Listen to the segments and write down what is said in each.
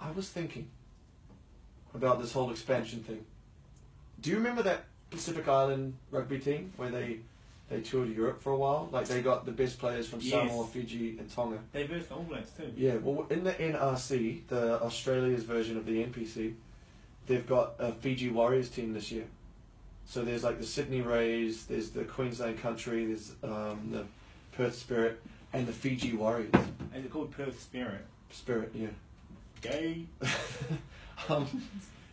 I was thinking about this whole expansion thing. Do you remember that Pacific Island rugby team where they toured Europe for a while? Like they got the best players from Samoa, Fiji and Tonga. They versed All Blacks too. Yeah, well in the NRC, the Australia's version of the NPC, they've got a Fiji Warriors team this year. So there's like the Sydney Rays, there's the Queensland Country, there's the Perth Spirit and the Fiji Warriors. Is it called Perth Spirit? Spirit, yeah. Gay.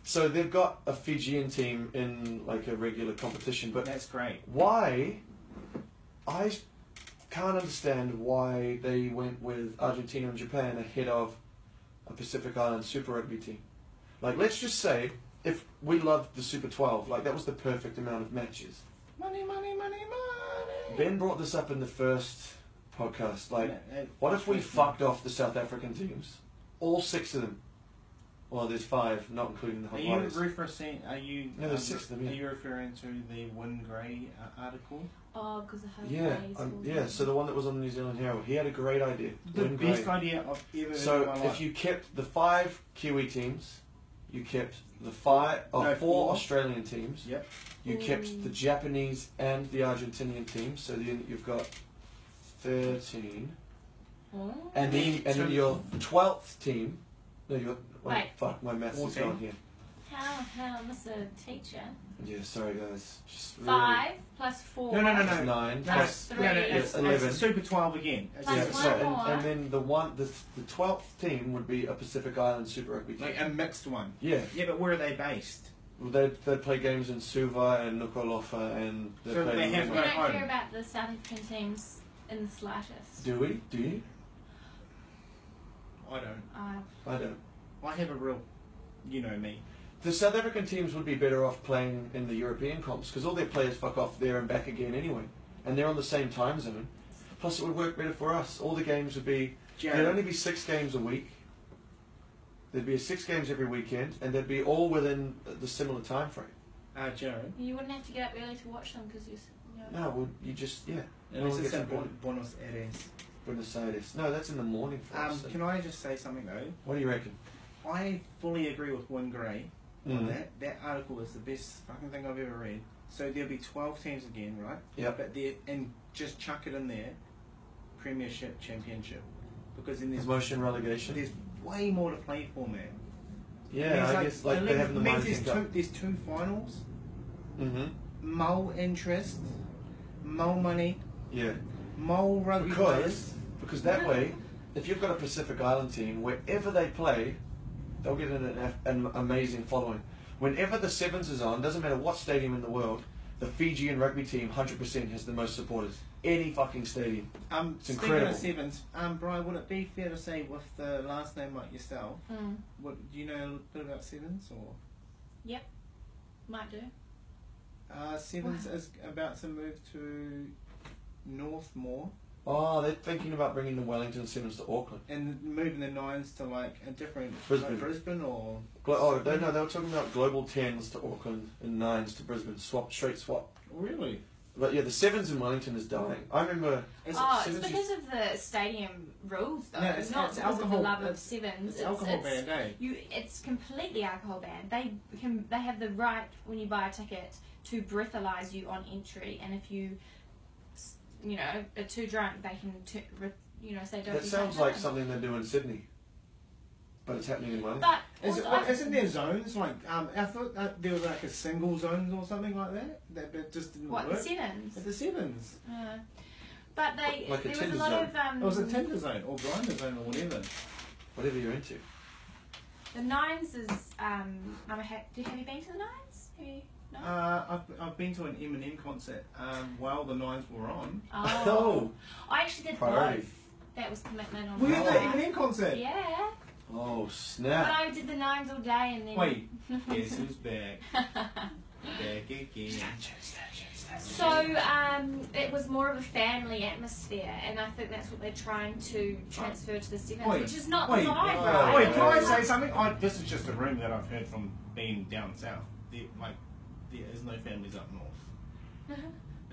So they've got a Fijian team in like a regular competition, but that's great. Why? I can't understand why they went with Argentina and Japan ahead of a Pacific Island Super Rugby team. Like, let's just say if we loved the Super 12, like that was the perfect amount of matches. Money, money, money, money. Ben brought this up in the first podcast. Like, what if we fucked off the South African teams, all 6 of them? Well, there's 5, not including the Highlanders. Are you? No, there's 6 of them. Yeah. Are you referring to the Win Gray article? Oh, because of how yeah. So the one that was on the New Zealand Herald, he had a great idea. The best idea I've ever heard So in my life. if you kept the 5 Kiwi teams, you kept the 4 Australian teams. Yep. You kept the Japanese and the Argentinian teams, so then you've got 13. And then your 12th team. No, you're. Wait. Fuck, my maths is gone here. How, Mr. Teacher? Yeah, sorry guys. Just 5 plus 4. No. 9 plus 3. It's 11. Super 12 again. Plus So, one more. and then the 12th team would be a Pacific Island Super Rugby team. Like a mixed one. Yeah. Yeah, but where are they based? Well, they play games in Suva and Nuku'alofa and So they have We no don't home. care about the South African teams in the slightest. Do we? Do you? I don't. I don't. I have a real, you know me. The South African teams would be better off playing in the European comps because all their players fuck off there and back again anyway, and they're on the same time zone. Plus, it would work better for us. All the games would be. There'd only be 6 games a week. There'd be 6 games every weekend, and they'd be all within the similar time frame. Jared. You wouldn't have to get up early to watch them because you. No, well, you just Unless it's in Buenos Aires. Buenos Aires. No, that's in the morning for us. Can I just say something though? What do you reckon? I fully agree with Win Gray on Mm. that. That article is the best fucking thing I've ever read. So there'll be 12 teams again, right? Yep. But and just chuck it in there, Premiership, Championship, because then there's Promotion, relegation. There's way more to play for, man. Yeah, I guess like they have in the mind. There's 2 finals. Mm-hmm. More interest, more money. Yeah. More rugby players. Because that way, if you've got a Pacific Island team, wherever they play, they'll get an amazing following. Whenever the Sevens is on, doesn't matter what stadium in the world, the Fijian rugby team 100% has the most supporters. Any fucking stadium. It's incredible. Speaking of Sevens, Briar, would it be fair to say with the last name like yourself, do you know a little bit about Sevens or? Yep, might do. Sevens is about to move to Northmore. Oh, they're thinking about bringing the Wellington Sevens to Auckland. And moving the Nines to like a different Brisbane or. They were talking about global 10s to Auckland and 9s to Brisbane. Straight swap. Really? But yeah, the Sevens in Wellington is dying. I remember. It's because of the stadium rules, though. No, it's not it's because alcohol, of the love of Sevens. It's alcohol banned, eh? It's completely alcohol banned. They have the right when you buy a ticket to breathalyze you on entry, and if you are too drunk, they can say don't. That sounds like something they do in Sydney, but it's happening in Wellington. But isn't there zones like I thought there was like a single zones or something like that just didn't work. The Sevens? At the Sevens. But like there was a lot zone. of It was a Tinder zone or grinder zone or whatever. Whatever you're into. The Nines is have you been to the Nines? No? I've been to an Eminem concert while the Nines were on. Oh. I actually did Priority. both. That was commitment on Were you my at the part. Eminem concert? Yeah. Oh But snap! I did the Nines all day and then. Wait, guess who's back? Back again. So it was more of a family atmosphere, and I think that's what they're trying to transfer to the Sevens, which is not the vibe, right? Wait, can I say something? This is just a rumour that I've heard from being down south. There is no families up north.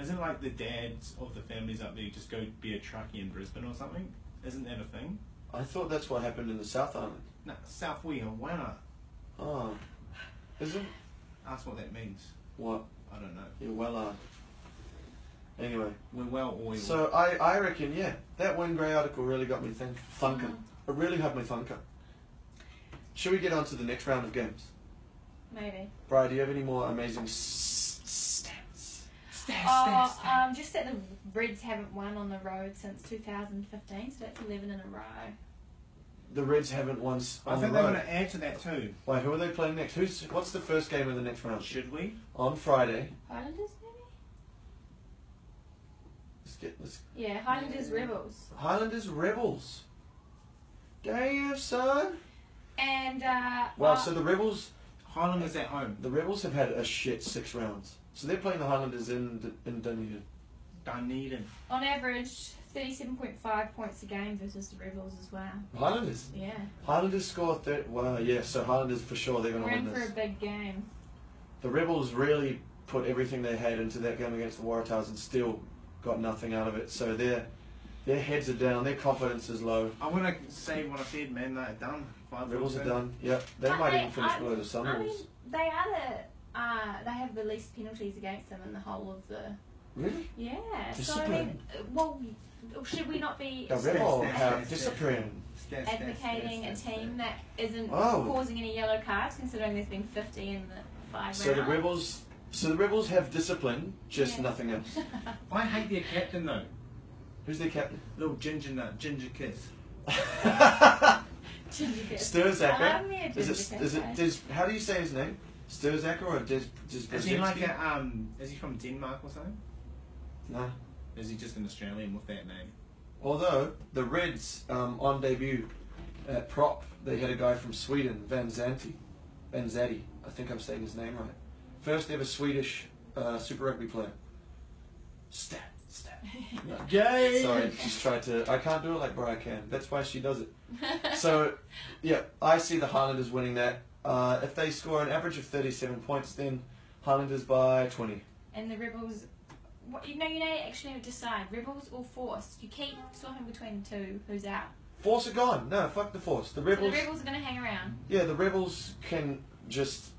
Isn't like the dads of the families up there just go be a truckie in Brisbane or something? Isn't that a thing? I thought that's what happened in the South Island. No, South Wellington. Oh. Isn't? Ask what that means. What? I don't know. You're well Anyway. We're well oiled. So I reckon, yeah, that Win Grey article really got me thinking. It really had me thinking. Should we get on to the next round of games? Maybe. Briar, do you have any more amazing stats? Just that the Reds haven't won on the road since 2015, so that's 11 in a row. The Reds haven't won I think they're going to add to that too. Wait, who are they playing next? What's the first game of the next round? Should we? On Friday. Highlanders, maybe? Yeah, Highlanders Rebels. Highlanders Rebels. Damn, son. And so the Rebels. Highlanders at home. The Rebels have had a shit 6 rounds. So they're playing the Highlanders in Dunedin. On average, 37.5 points a game versus the Rebels as well. Highlanders? Yeah. Highlanders score so Highlanders for sure they're going to win this. We're in for a big game. The Rebels really put everything they had into that game against the Waratahs and still got nothing out of it. So their heads are down, their confidence is low. I want to say what I said, man. They're done. Rebels are done. Yep, they might even finish below the Sun Wolves. They are they have the least penalties against them in the whole of the. Really? Yeah. Discipline. So should we not be the Rebels have discipline. advocating a team that isn't causing any yellow cards, considering there's been 50 in the 5 rounds? So the Rebels have discipline, just nothing else. I hate their captain though. Who's their captain? Little ginger kiss. Sturzacker. How do you say his name? Sturzacker or Is he like is he from Denmark or something? No. Is he just an Australian with that name? Although the Reds on debut at prop, they had a guy from Sweden, Van Zanti. I think I'm saying his name right. First ever Swedish Super Rugby player. Stat. No. Yay! Sorry, just tried to. I can't do it like Briar can. That's why she does it. So, yeah, I see the Highlanders winning that. If they score an average of 37 points, then Highlanders by 20. And the Rebels, you actually decide Rebels or Force. You keep swapping between the two. Who's out? Force are gone. No, fuck the Force. The Rebels. So the Rebels are going to hang around. Yeah, the Rebels can just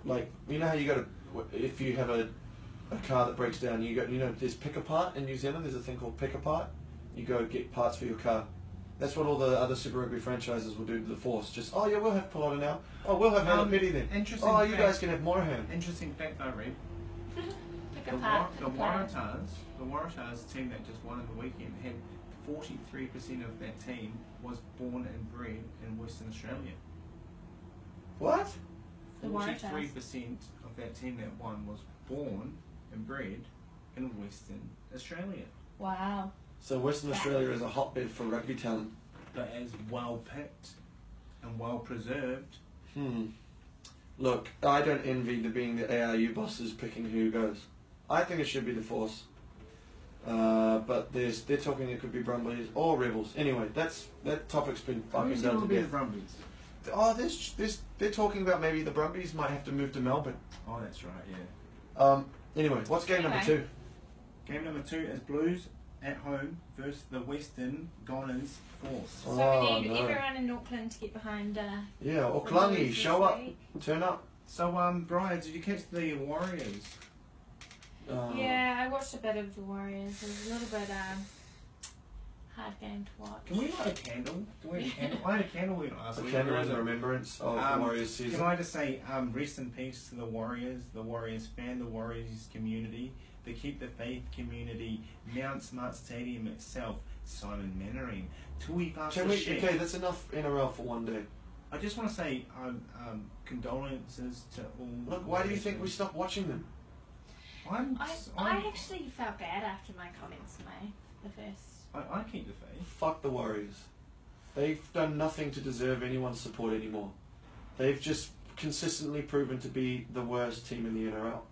you know how you got to if you have a car that breaks down, there's pick a part in New Zealand. There's a thing called pick a part. You go get parts for your car. That's what all the other Super Rugby franchises will do to the Force. Just, we'll have Pelota now. Oh, we'll have Halapiti then. Interesting you guys can have Morahan. Interesting fact I read. Pick a part. The Waratahs, the team that just won in the weekend, had 43% of that team was born and bred in Western Australia. What? 43% of that team that won was born and bred in Western Australia. Wow. So Western Australia is a hotbed for rugby talent. But as well picked and well preserved. Look, I don't envy being the ARU bosses picking who goes. I think it should be the Force. But they're talking it could be Brumbies or Rebels. Anyway, that topic's been fucking done to death. Brumbies? Oh, they're talking about maybe the Brumbies might have to move to Melbourne. Oh, that's right, yeah. Anyway, what's game number 2? Game number 2 is Blues at home versus the Western Goners Force. So we need everyone in Auckland to get behind. Aucklangi, show up, turn up. So, Briar, did you catch the Warriors? Yeah, I watched a bit of the Warriors. It was a little bit hard game to watch. Can we light a candle? Do we have a candle? I had a candle last week. A candle in remembrance of the Warriors season. Can I just say, rest in peace to the Warriors fan, the Warriors community, the Keep the Faith community, Mount Smart Stadium itself, Simon Mannering, Tui Vasa. Okay, that's enough NRL for one day. I just want to say condolences to all. Look, why do you think we stopped watching them? I actually felt bad after my comments made the first. I keep the faith. Fuck the Warriors. They've done nothing to deserve anyone's support anymore. They've just consistently proven to be the worst team in the NRL.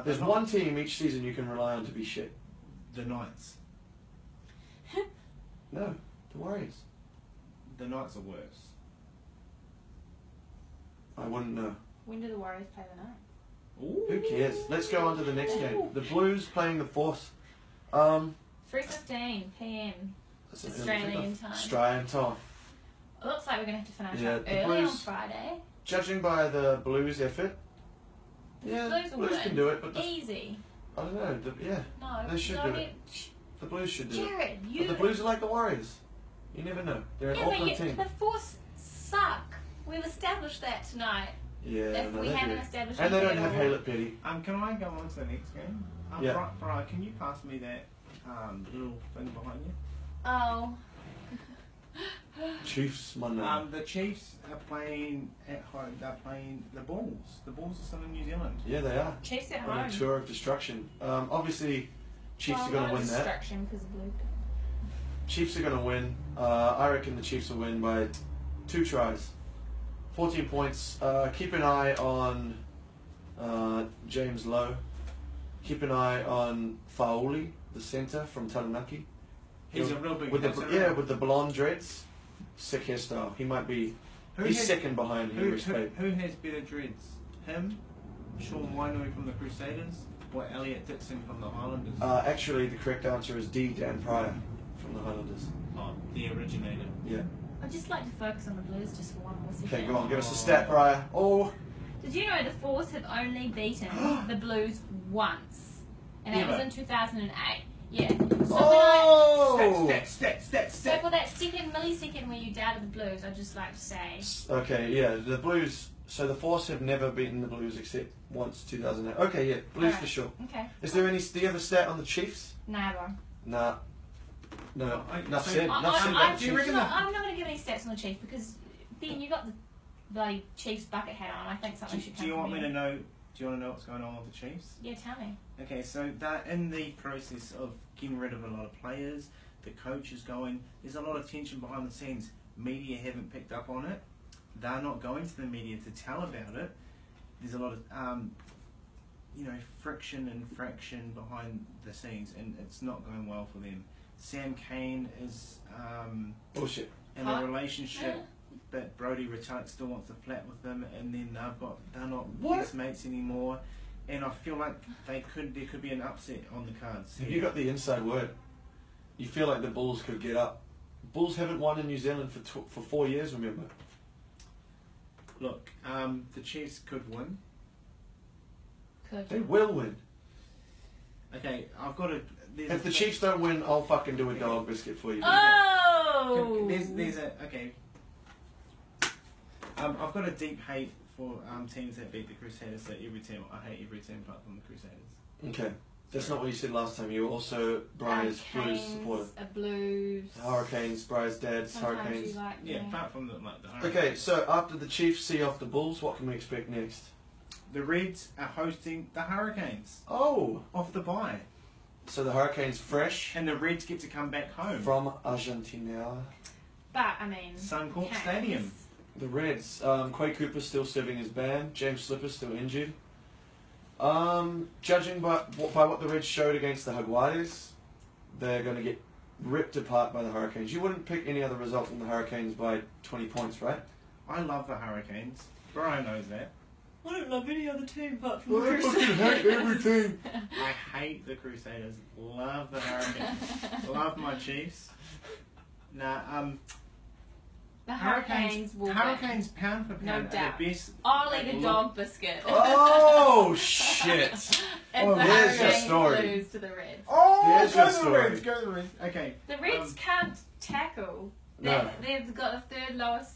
There's one team each season you can rely on to be shit. The Knights. No, the Warriors. The Knights are worse. I wouldn't know. When do the Warriors play the Knights? Ooh. Who cares? Let's go on to the next game. The Blues playing the Force. 3:15 p.m. Australian time. Australian time. It looks like we're going to have to finish Yeah, up the early on Blues- Friday. Judging by the Blues' effort, yeah, Blues will Blues win. can do it, but Easy. I don't know. Yeah, No, They should no, do it. the Blues should do it. Jared, But you. the Blues are like the Warriors. You never know. They're an Yeah, but Auckland team. the Force suck. We've established that tonight. Yeah, If no, we they haven't do. established And they it don't have at all. Haylett Petty. Can I go on to the next game? Yeah. Briar, can you pass me that little thing behind you? Oh. Chiefs, Monday. The Chiefs are playing at home. They're playing the Bulls. The Bulls are still in New Zealand. Yeah, they are. Chiefs at On a home. tour of destruction. Obviously, Chiefs Well, are going not to win that. destruction because of Luke. Chiefs are going to win. I reckon the Chiefs will win by 2 tries. 14 points. Keep an eye on James Lowe. Keep an eye on Faoli, the centre from Taranaki. He's a real big with the hitter. with the blonde dreads. Sick hairstyle. He might be. Who He's has- second behind Henry Spade. Who has better dreads? Him, Sean Wainui from the Crusaders, or Elliot Dixon from the Highlanders? Actually, the correct answer is D. Dan Pryor from the Highlanders. Oh, the originator. Yeah. I'd just like to focus on the Blues just for one more second. Okay, go on. Give us a stat, Pryor. Oh. Did you know the Force have only beaten the Blues once? And that Ever? was in 2008. Yeah. So, Oh. Stats. so for that second millisecond where you doubted the Blues, I'd just like to say. Okay, yeah, the Blues. So the Force have never beaten the Blues except once, 2008. Okay, yeah, Blues Alright. for sure. Okay. Is there any? Do you have a stat on the Chiefs? Never. Nah. No. I- Enough so- said. I- Enough said. I- about do you the reckon Chiefs. that- I'm not going to give any stats on the Chiefs because Ben, you got the bloody Chiefs bucket hat on. I think something should come Do you from want me you. to know? Do you want to know what's going on with the Chiefs? Yeah, tell me. Okay, so they're in the process of getting rid of a lot of players. The coach is going. There's a lot of tension behind the scenes. Media haven't picked up on it. They're not going to the media to tell about it. There's a lot of, friction and fraction behind the scenes, and it's not going well for them. Sam Cane is Bullshit. in a relationship, but Brodie Retight still wants to flat with them, and then they're not What? best mates anymore. And I feel like there could be an upset on the cards. Have you got the inside word? You feel like the Bulls could get up. Bulls haven't won in New Zealand for 4 years, remember? Look, the Chiefs could win. Could. They will win. Okay, I've got to. If the Chiefs don't win, I'll fucking do a dog biscuit for you. Oh! There's a okay. I've got a deep hate for teams that beat the Crusaders. So every team, I hate every team apart from the Crusaders. Okay. That's not what you said last time. You were also Briar's Blues Hurricanes, supporter. a Blues. Hurricanes, Briar's dad's Sometimes Hurricanes. you like, Yeah, yeah. apart from the Okay, so after the Chiefs see off the Bulls, what can we expect next? The Reds are hosting the Hurricanes Oh, off the bye, so the Hurricanes fresh and the Reds get to come back home. from Argentina. But, I mean... Suncorp Canes. Stadium. The Reds, Quay Cooper's still serving his ban. James Slipper's still injured. Judging by what the Reds showed against the Jaguares, they're going to get ripped apart by the Hurricanes. You wouldn't pick any other result than the Hurricanes by 20 points, right? I love the Hurricanes. Brian knows that. I don't love any other team apart from Well, I fucking hate every team. I hate the Crusaders. Love the Hurricanes. Love my Chiefs. Nah, The Hurricanes will win. Hurricanes pound for No pound are doubt. the best. I'll eat a dog biscuit. Oh, shit. If Oh, the here's your Hurricanes story. lose to the Reds. Oh, Here's go your to the story. Reds. Go to the Reds. Okay. The Reds can't tackle. No. They've got the third lowest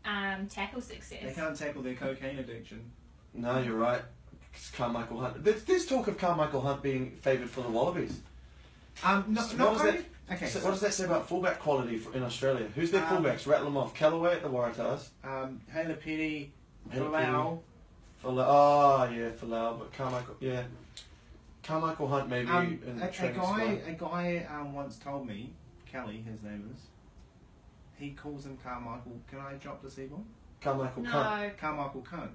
tackle They success. can't tackle their cocaine addiction. No, you're right. It's Carmichael Hunt. There's talk of Carmichael Hunt being favoured for the Wallabies. No, So not what was only. that? Okay. So what does that say about fullback quality in Australia? Who's their fullbacks? Rattle them off. Callaway at the Waratahs. Haylett Petty, Haylett Falau. Oh, yeah, Falau. But Carmichael, yeah. Carmichael Hunt maybe in the A training squad. guy once told me, Kelly, his name is. He calls him Carmichael. Can I drop the C-bomb? Carmichael Cunt. No. Carmichael Cunt.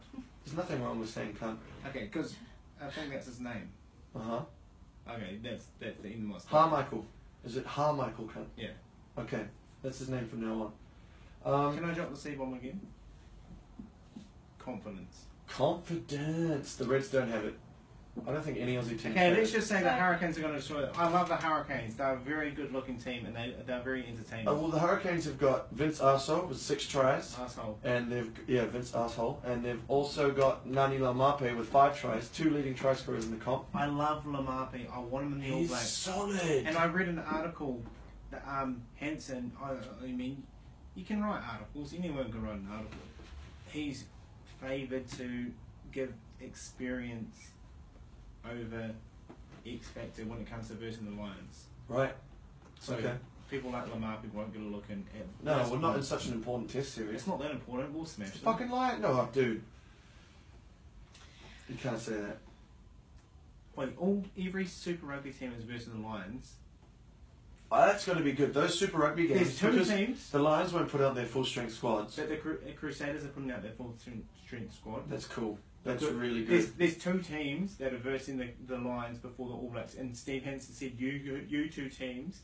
There's nothing wrong with saying cunt. Okay, because I think that's his name. Uh-huh. Okay, that's the end of my story. Harmichael. Is it Harmichael Cunt? Yeah. Okay. That's his name from now on. Can I drop the C-bomb again? Confidence. Confidence. The Reds don't have it. I don't think any Aussie team. Okay, let's just say the Hurricanes are going to destroy it. I love the Hurricanes. They're a very good-looking team, and they're very entertaining. Oh, well, the Hurricanes have got Vince Arsehole with 6 tries. Asshole. And Vince Arsehole. And they've also got Nani Laumape with 5 tries, 2 leading try scorers in the comp. I love Lamapi. I want him in the All He's Blacks. solid. And I read an article that Hansen, I mean, you can write articles. Anyone can write an article. He's favoured to give experience over X Factor when it comes to versing the Lions. Right. So Okay. people like Lamapi won't get a look in at. No, we're not in such an important test series. It's not that important. We'll smash them. Fucking Lion? No, dude. You can't say that. Wait, every Super Rugby team is versus the Lions. Oh, that's going to be good. Those Super Rugby games. There's 2 because teams. The Lions won't put out their full strength squads. But the Crusaders are putting out their full strength squad. That's cool. That's Good. really good. There's 2 teams that are versing the Lions before the All Blacks, and Steve Hansen said, you 2 teams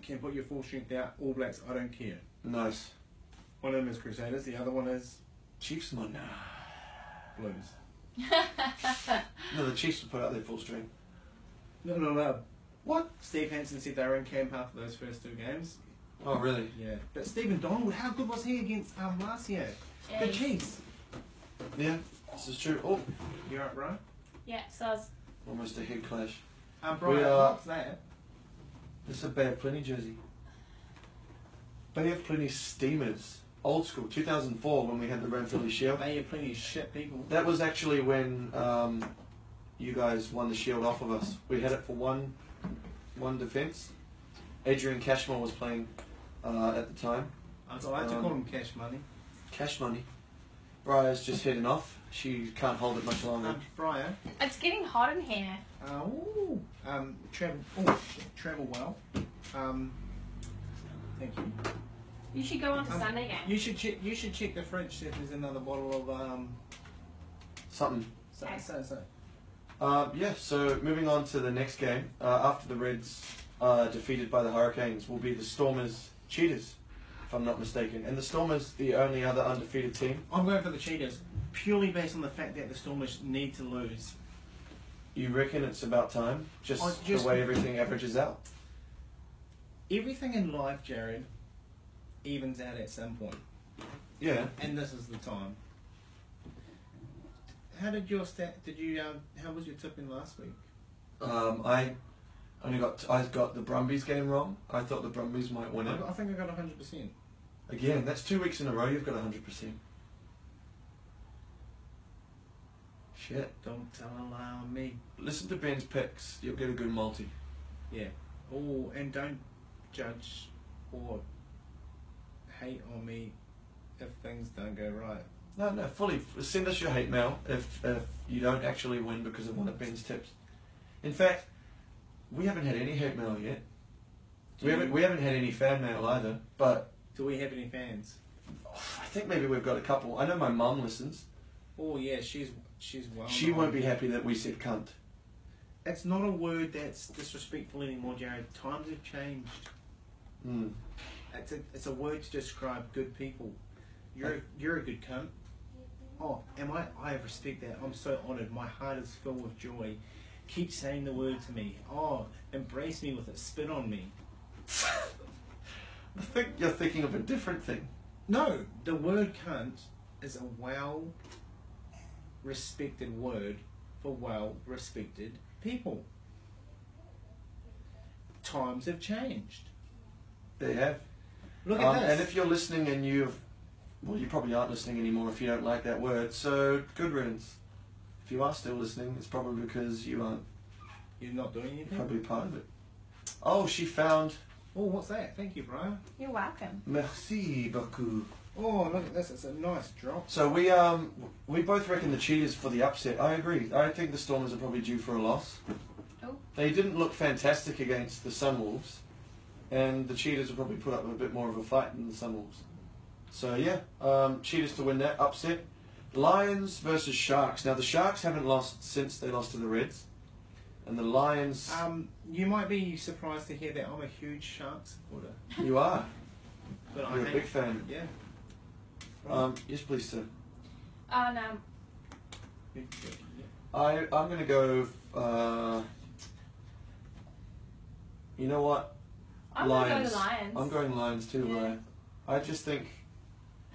can put your full strength out. All Blacks, I don't care. Nice. One of them is Crusaders, the other one is Chiefs, man. Blues. No, the Chiefs will put out their full strength. No. What? Steve Hansen said they were in camp after those first 2 games. Oh, really? Yeah. But Stephen Donald, how good was he against last year? Yeah, The Chiefs. Yeah, this is true. Oh, You alright, bro? Yeah, so almost a head clash. Briar, We are- what's that? This is a Bay of Plenty jersey. Bay of Plenty Steamers. Old school, 2004 when we had the Ranfurly Shield. They have plenty of shit people. That was actually when you guys won the Shield off of us. We had it for one defence. Adrian Cashmore was playing at the time. I like to call them cash money. Cash money. Briar's just heading off. She can't hold it much longer. Briar. it's getting hot in here. Travel well. Thank you. You should go on to Sunday game. You should check the fridge see if there's another bottle of Something. so. Yeah, so moving on to the next game. After the Reds are defeated by the Hurricanes will be the Stormers Cheetahs, if I'm not mistaken. And the Stormers, the only other undefeated team. I'm going for the Cheetahs purely based on the fact that the Stormers need to lose. You reckon it's about time? Just the way everything averages out? Everything in life, Jared, evens out at some point. Yeah. And this is the time. How did your how was your tipping last week? I got the Brumbies game wrong. I thought the Brumbies might win it. I think I got 100%. Again, that's 2 weeks in a row you've got 100%. Shit. Don't tell a lie on me. Listen to Ben's picks. You'll get a good multi. Yeah. Oh, and don't judge or hate on me if things don't go right. No, fully. Send us your hate mail if you don't actually win because of one of Ben's tips. In fact, we haven't had any hate mail yet. We haven't had any fan mail either. But do we have any fans? I think maybe we've got a couple. I know my mum listens. Oh yeah, she's well. She won't be happy that we said cunt. It's not a word that's disrespectful anymore, Jared. Times have changed. Mm. It's a word to describe good people. You're a good cunt. Oh, I respect that. I'm so honoured. My heart is filled with joy. Keep saying the word to me. Oh, embrace me with it. Spit on me. I think you're thinking of a different thing. No, the word cunt is a well-respected word for well-respected people. Times have changed. They have. Look at this. And if you're listening and you probably aren't listening anymore if you don't like that word, so good riddance. If you are still listening, it's probably because you aren't. You're not doing anything? Probably part of it. Oh, she found... Oh, what's that? Thank you, Briar. You're welcome. Merci beaucoup. Oh, look at this. It's a nice drop. So we both reckon the Cheetahs for the upset. I agree. I think the Stormers are probably due for a loss. Oh. They didn't look fantastic against the Sunwolves, and the Cheetahs will probably put up a bit more of a fight than the Sunwolves. So yeah, Cheetahs to win that upset. Lions versus Sharks. Now the Sharks haven't lost since they lost to the Reds, and the Lions. You might be surprised to hear that I'm a huge Sharks supporter. You are. But You're a big fan. Yeah. Yes, please, sir. Oh no. I'm going to go. You know what? I'm going to go the Lions. I'm going Lions too, Yeah. Briar. I just think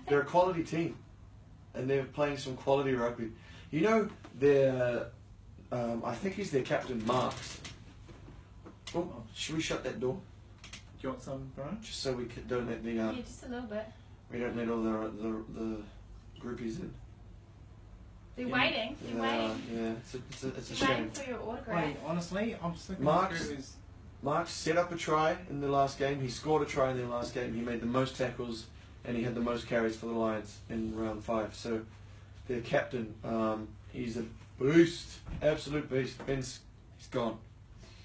they're a quality team, and they're playing some quality rugby. You know, they're. I think he's their captain, Marks. Oh, should we shut that door? Do you want some, Brian? Just so we don't let the. Yeah, just a little bit. We don't let all the groupies in. They're waiting. They're waiting. Yeah, it's a They're shame. waiting for your autograph. Wait, honestly, I'm sick of Marks set up a try in the last game. He scored a try in the last game. He made the most tackles and he had the most carries for the Lions in round 5. So their captain, he's a beast, absolute beast. He's gone.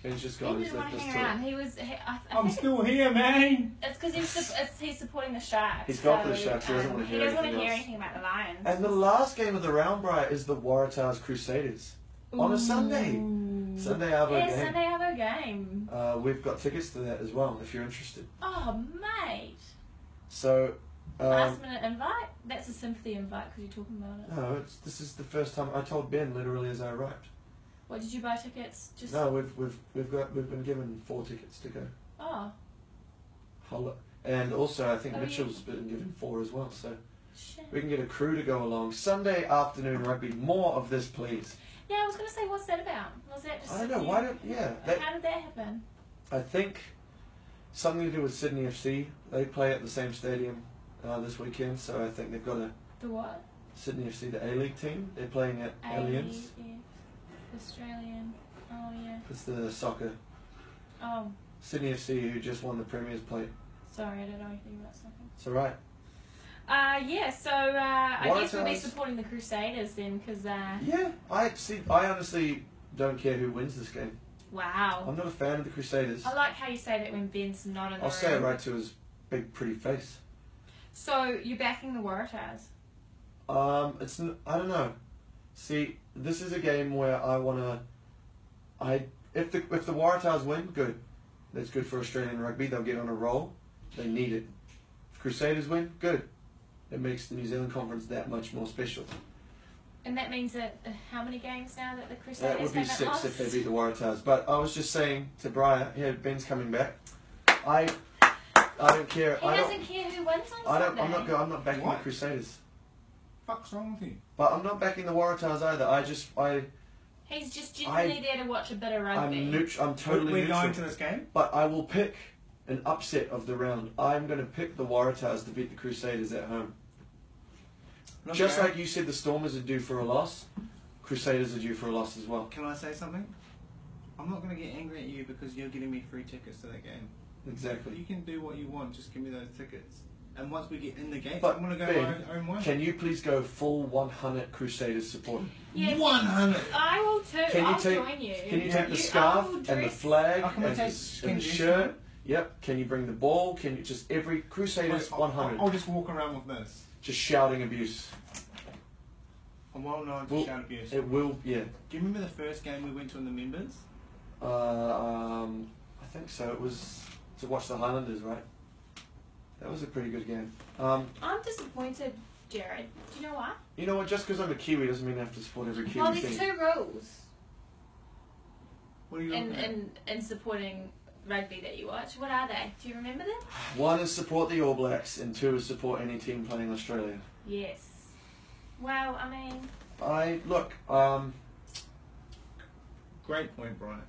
Ben's just gone. He didn't want to hang around. He was. I'm still here, man. It's because he's supporting the Sharks. He's gone for the Sharks. He doesn't want to hear anything anything else. anything about the Lions. And the last game of the round, Briar, is the Waratahs Crusaders on a Sunday. Sunday Arvo yeah, game. Sunday Arvo game. We've got tickets to that as well, if you're interested. Oh, mate. So. Last minute invite? That's a sympathy invite because you're talking about it. No, this is the first time I told Ben literally as I arrived. What, did you buy tickets? Just No, we've been given 4 tickets to go. Oh, And also I think Oh, Mitchell's been given 4 as well, so shit. we can get a crew to go along. Sunday afternoon rugby. More of this, please. Yeah, I was going to say, what's that about? Was that just I don't know. Why don't? Yeah. How did that happen? I think something to do with Sydney FC. They play at the same stadium this weekend, so I think they've got a The what? Sydney FC, the A-League team. They're playing at Allianz. Yeah. Australian. Oh, yeah. It's the soccer. Oh, Sydney FC, who just won the Premier's Plate. sorry, I don't know anything about something. It's alright. Yeah, so I guess we'll be Waratahs. supporting the Crusaders then, because, Yeah, I honestly don't care who wins this game. wow. I'm not a fan of the Crusaders. I like how you say that when Ben's not in the I'll room. say it right to his big, pretty face. So, you're backing the Waratahs? I don't know. See, this is a game where I wanna. If the Waratahs win, good. That's good for Australian rugby. They'll get on a roll. They need it. If Crusaders win, good. It makes the New Zealand Conference that much more special. And that means that how many games now that the Crusaders That would be haven't 6 lost? if they beat the Waratahs. But I was just saying to Briar, yeah, Ben's coming back. I don't care. He doesn't care who wins on Sunday. I'm not backing What? the Crusaders. What's wrong with you? But I'm not backing the Waratahs either. He's just genuinely there to watch a bit of rugby. I'm totally We're neutral. going to this game? But I will pick an upset of the round. I'm going to pick the Waratahs to beat the Crusaders at home. Look, Just Barry, like you said the Stormers are due for a loss, Crusaders are due for a loss as well. Can I say something? I'm not going to get angry at you because you're getting me free tickets to that game. Exactly. You can do what you want, just give me those tickets. And once we get in the gates, But I'm going to go Ben, my own way. Can you please go full 100 Crusaders support? Yeah, 100! I will too. Can you I'll take- join you. Can you take the I scarf will and the dress- flag Oh, can we and take- the can you shirt? Yep. Can you bring the ball? Can you just every Crusaders Wait, 100? I'll just walk around with this. Just shouting abuse. I'm well known to Well, shout abuse. It will. Yeah. Do you remember the first game we went to in the members? I think so. It was to watch the Highlanders, right? That was a pretty good game. I'm disappointed, Jared. Do you know why? You know what? Just because I'm a Kiwi doesn't mean I have to support every Kiwi Well, team. there's 2 rules What are you looking at? in supporting rugby that you watch. What are they? Do you remember them? One is support the All Blacks, and 2 is support any team playing Australia. Yes. Well, I mean, Great point, Brian.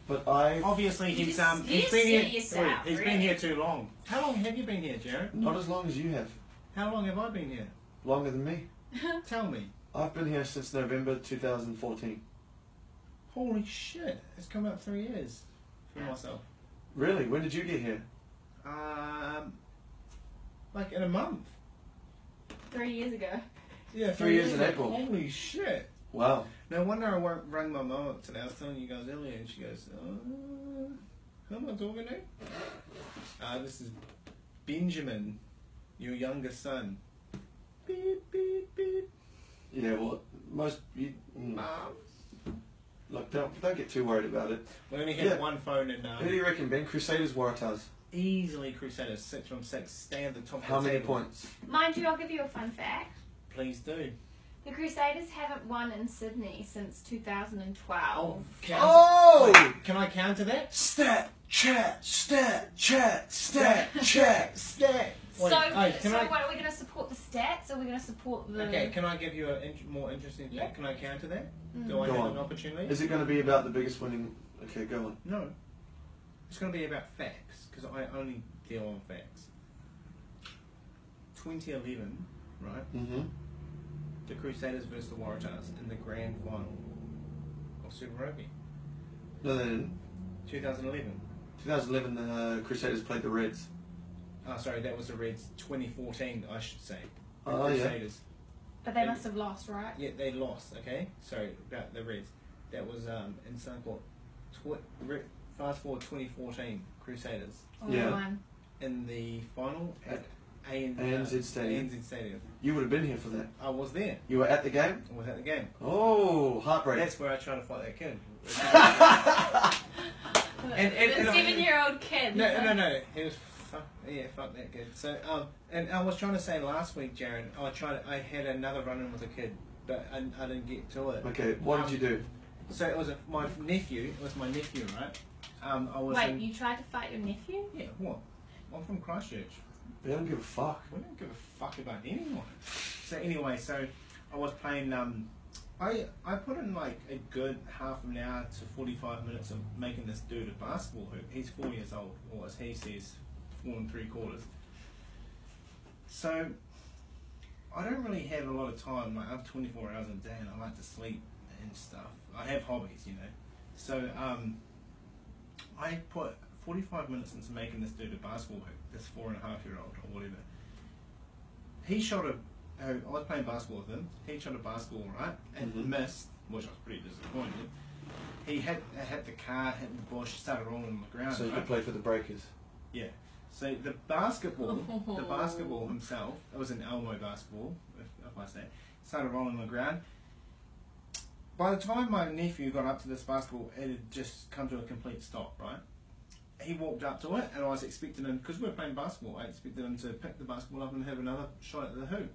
But I Obviously, You he's just- you he's just been see here. yourself, He's really. been here too long. How long have you been here, Jared? not as long as you have. How long have I been here? Longer than me. Tell me. I've been here since November 2014. Holy shit! It's come up 3 years for myself. Really? When did you get here? Like in a month. 3 years ago. Yeah, 3 years in April. Holy shit! Wow. No wonder I rang my mum up today. I was telling you guys earlier, and she goes, "Who am I talking to?" This is Benjamin, your youngest son. Beep beep beep. Yeah. Well, Mum. Look, don't get too worried about it. We only had Yeah. one phone and Who do you reckon, Ben? Crusaders, Waratahs. easily Crusaders 6 from 6. Stay at the top. How of the many table. points? Mind you, I'll give you a fun fact. Please do. The Crusaders haven't won in Sydney since 2012. Can I counter that? Stat, chat, stat, chat, stat, chat, stat. So what, are we going to support the stats or are we going to support the... Okay, can I give you a more interesting fact? Yeah. Can I counter that? Mm. Do I Go have on. an opportunity? Is it going to be about the biggest winning? Okay, go on. No. It's going to be about facts, because I only deal on facts. 2011, right? Mm-hmm. The Crusaders versus the Waratahs in the grand final of Super Rugby. No, they didn't. 2011. 2011, the Crusaders played the Reds. Oh, sorry, that was the Reds. 2014, I should say. The Oh, yeah. Crusaders. But they must have lost, right? Yeah, they lost, okay? Sorry, about the Reds. That was in Suncourt. Fast forward 2014, Crusaders. Yeah. In the final at ANZ Stadium. ANZ Stadium. You would have been here for that. I was there. You were at the game? I was at the game. Oh, heartbreak. That's where I tried to fight that kid. The 7-year-old kid. No. He was fuck that kid. So and I was trying to say last week, Jared. I had another run-in with a kid, but I didn't get to it. Okay, what did you do? So it was my nephew. It was my nephew, right? I was. Wait, you tried to fight your nephew? Yeah. What? I'm from Christchurch. They don't give a fuck. We don't give a fuck about anyone. So anyway, I was playing. I put in like a good half an hour to 45 minutes of making this dude a basketball hoop. He's 4 years old, or as he says, 4 3/4. So I don't really have a lot of time. Like I have 24 hours a day, and I like to sleep and stuff. I have hobbies, you know. So I put 45 minutes into making this dude a basketball hoop. This 4.5-year-old or whatever. He shot I was playing basketball with him. He shot a basketball, right, and missed, which I was pretty disappointed. He hit the car, hit the bush, started rolling on the ground. So you right? could play for the Breakers. Yeah. So the basketball himself, it was an Elmo basketball, if I say, started rolling on the ground. By the time my nephew got up to this basketball, it had just come to a complete stop, right? He walked up to it, and I was expecting him, because we were playing basketball, I expected him to pick the basketball up and have another shot at the hoop.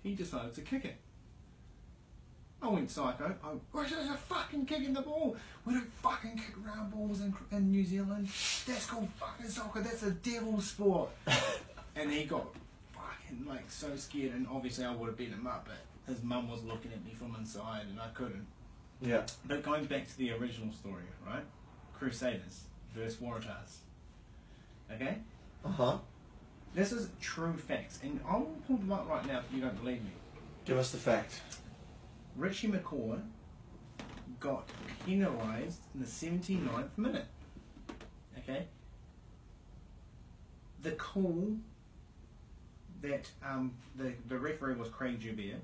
He decided to kick it. I went psycho. We're just fucking kicking the ball. We don't fucking kick round balls in New Zealand. That's called fucking soccer. That's a devil's sport. And he got fucking like so scared, and obviously I would have beat him up, but his mum was looking at me from inside, and I couldn't. Yeah. But going back to the original story, right? Crusaders versus Waratahs. Okay? Uh-huh. This is true facts, and I will pull them up right now if you don't believe me. Give us the fact. Richie McCaw got penalised in the 79th minute. Okay? The call that the referee was Craig Jubier.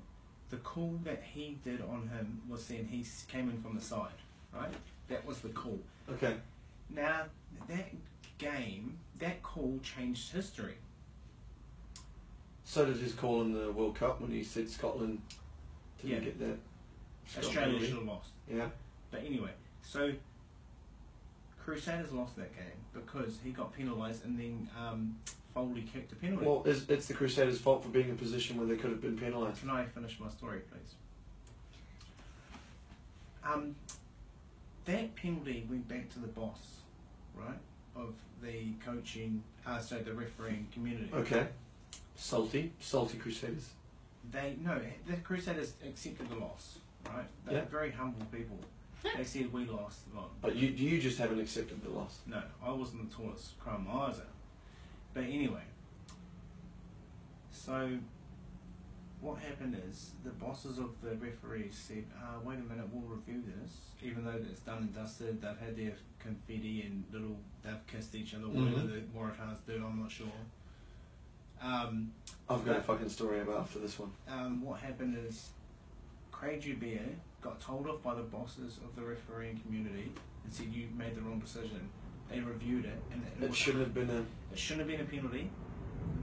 The call that he did on him was saying he came in from the side, right? That was the call. Okay. Now, that game, that call changed history. So did his call in the World Cup when he said Scotland didn't get that. Australia should have lost. Yeah. But anyway, so Crusaders lost that game because he got penalised and then Foley kicked a penalty. Well, it's the Crusaders' fault for being in a position where they could have been penalised. Can I finish my story, please? That penalty went back to the boss, right, of the coaching, the refereeing community. Okay. Salty Crusaders. The Crusaders accepted the loss, right? They're very humble people. They said we lost. But you just haven't accepted the loss. No, I wasn't the tallest crying my eyes out. But anyway, so what happened is the bosses of the referees said, wait a minute, we'll review this. Even though it's done and dusted, they've had their confetti and they've kissed each other, whatever the Waratahs do, I'm not sure. I've got a fucking story about after this one. What happened is Craig Jubier got told off by the bosses of the refereeing community and said you made the wrong decision. They reviewed it and It shouldn't have been a penalty.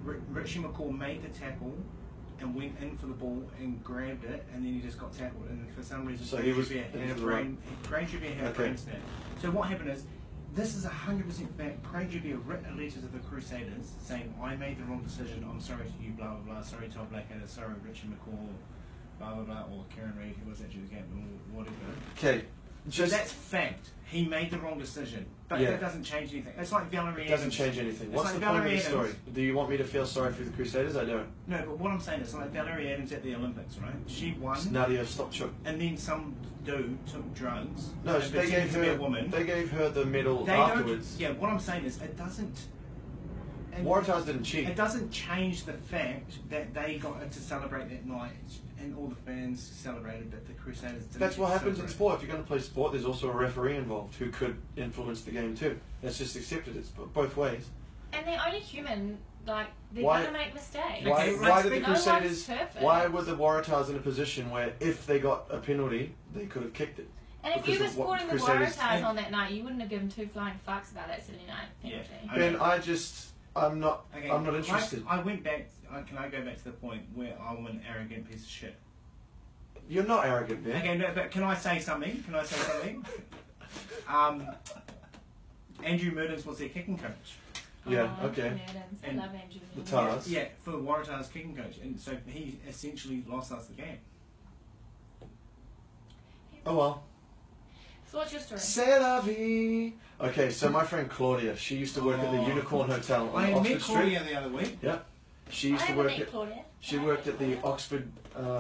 Richie McCaw made the tackle and went in for the ball and grabbed it, and then he just got tackled. And for some reason, So Craig Jubier had a brain snap. So what happened is, this is 100% fact. Craig Jubier wrote a letter to the Crusaders saying, I made the wrong decision, I'm sorry to you, blah blah blah, sorry Todd Blackadder, sorry Richie McCaw, blah blah blah, or Kieran Reid, who was actually the captain, or whatever. Okay, So that's fact. He made the wrong decision, but that doesn't change anything. It's like Valerie. It doesn't change anything. It's What's like the point of Valerie the story? Adams. Do you want me to feel sorry for the Crusaders? I don't. No, but what I'm saying is like Valerie Adams at the Olympics, right? She won, Nadia Stopchuk. and then some dude took drugs. No, and they pretended gave to be her. a woman. They gave her the medal They afterwards. don't. Yeah, what I'm saying is it doesn't. And Waratahs didn't cheat. it doesn't change the fact that they got to celebrate that night, and all the fans celebrated, but the Crusaders didn't. That's what get to happens in celebrate. sport. If you're going to play sport, there's also a referee involved who could influence the game too. That's just accepted. It's both ways. And they're only human. Like, they're Why- going to make mistakes. Why, Okay, why did the no one's Crusaders? perfect. Why were the Waratahs in a position where if they got a penalty, they could have kicked it? And if you because were of what supporting the Crusaders- Waratahs on that night, you wouldn't have given two flying fucks about that silly night penalty. Yeah. Ben, I'm not Okay, interested. I went back. Can I go back to the point where I'm an arrogant piece of shit? You're not arrogant, Ben. Okay, no, but can I say something? Andrew Murdens was their kicking coach. Yeah, Oh, okay. Nerdens. I And love Andrew. the Nerdens. Tars. Yeah, for the Waratahs kicking coach, and so he essentially lost us the game. Oh well. So what's your story? C'est la vie. Okay, so my friend Claudia, she used to work at the Unicorn Hotel on I Oxford met Street. Claudia the other week. Yeah. She I used to haven't work met at. Claudia. She worked at the Oxford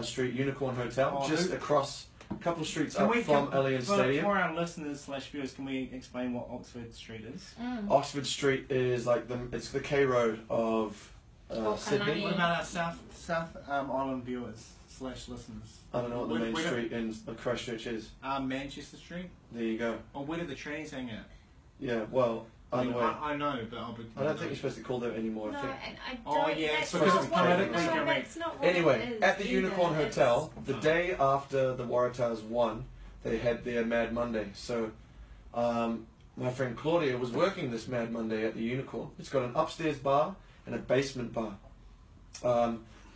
Street Unicorn Hotel, Oh, just who- across a couple of streets Can up we from Allianz Stadium. For our listeners / viewers, can we explain what Oxford Street is? Oxford Street is like it's the K Road of Sydney. What about our South Island viewers / listeners? I don't know what the main Where- street in Christchurch is. Manchester Street? There you go. Or where do the trannies hang out? Yeah, well, either way. I know, but I'll be... I don't think you're supposed to call them anymore. No, I think. and I Oh, don't. yeah, That's it's because not it's what it- politically no, correct. that's not what it Anyway, is at the either. Unicorn It's- Hotel, the day after the Waratahs won, they had their Mad Monday. So, my friend Claudia was working this Mad Monday at the Unicorn. It's got an upstairs bar and a basement bar.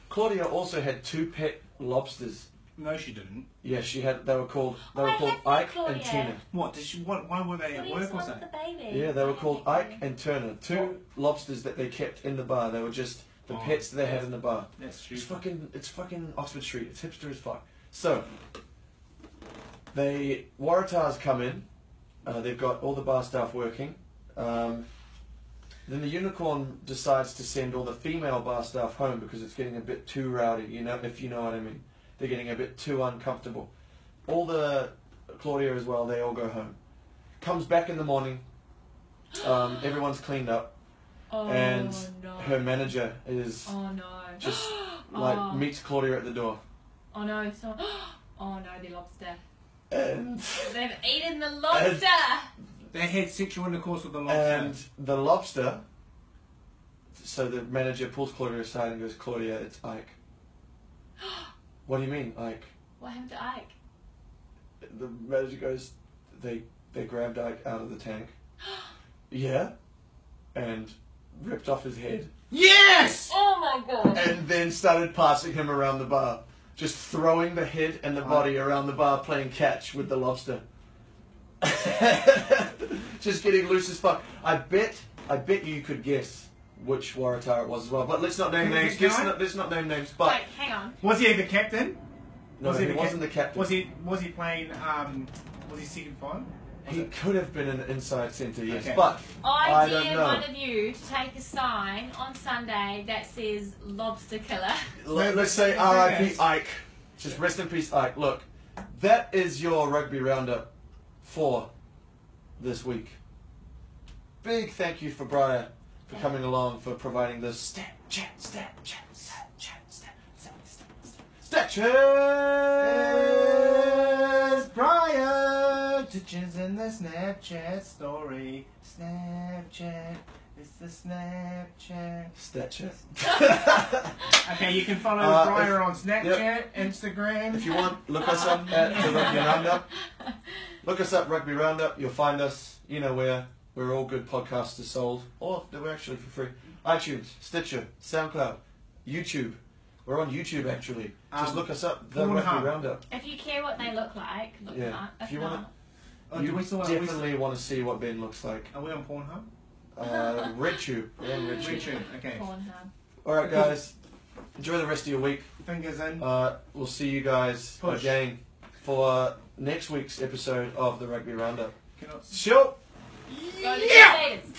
Claudia also had two pet lobsters. No, she didn't. Yeah, she had. They were called Oh, I Ike have met and Claudia. Tina. What? Did she? Why were they at Claudia's work the or one something? with the baby. Yeah, they were I called have met Ike Claudia. and Turner. Two lobsters that they kept in the bar. They were just the Oh, pets they had in the bar. That's It's stupid. it's fucking Oxford Street. It's hipster as fuck. So, they Waratahs come in. They've got all the bar staff working. Then the Unicorn decides to send all the female bar staff home because it's getting a bit too rowdy. You know, if you know what I mean. They're getting a bit too uncomfortable. All the Claudia as well. They all go home. Comes back in the morning. Everyone's cleaned up. Oh, And no. her manager is Oh no. just Oh. like meets Claudia at the door. Oh no. So. Oh no, the lobster. And They've eaten the lobster. They had sexual intercourse with the lobster. and the lobster. So the manager pulls Claudia aside and goes, "Claudia, it's Ike." What do you mean, Ike? What happened to Ike? The manager goes, "They grabbed Ike out of the tank." Yeah, and ripped off his head, Yes! Oh my god. and then started passing him around the bar, just throwing the head and the body around the bar, playing catch with the lobster. Just getting loose as fuck. I bet you could guess which Waratah it was as well. But let's not name names. Let's not name names. But Wait, hang on. Was he the captain? no, was he he the wasn't the captain. Was he playing? Was he second five? He could have been an inside centre, yes. Okay. But I I don't dare know. one of you to take a sign on Sunday that says lobster killer. let's say R.I.P. Ike. Just rest in peace, Ike. Look, that is your rugby roundup for this week. Big thank you for Briar for coming along, for providing this stat chat. Briar, touches in the Snapchat story. Snapchat, it's the Snapchat. Stat chat. Okay, you can follow Uh, Briar on Snapchat, Instagram. If you want, look us up at the Rugby Roundup. Look us up, Rugby Roundup. You'll find us. You know where. We're all good podcasts are sold. Or we're actually for free. iTunes, Stitcher, SoundCloud, YouTube. We're on YouTube actually. Just look us up, the Pornhub. Rugby Roundup. If you care what they look like, look them Yeah. up. If If you not, want Oh, you do we still definitely want to see what Ben looks like. Are we on Pornhub? RedTube. We're on RedTube. YouTube. Okay. Pornhub. Alright guys. Enjoy the rest of your week. Fingers in. We'll see you guys again for next week's episode of the Rugby Roundup. Cannot... Sure. Go to the Crusaders.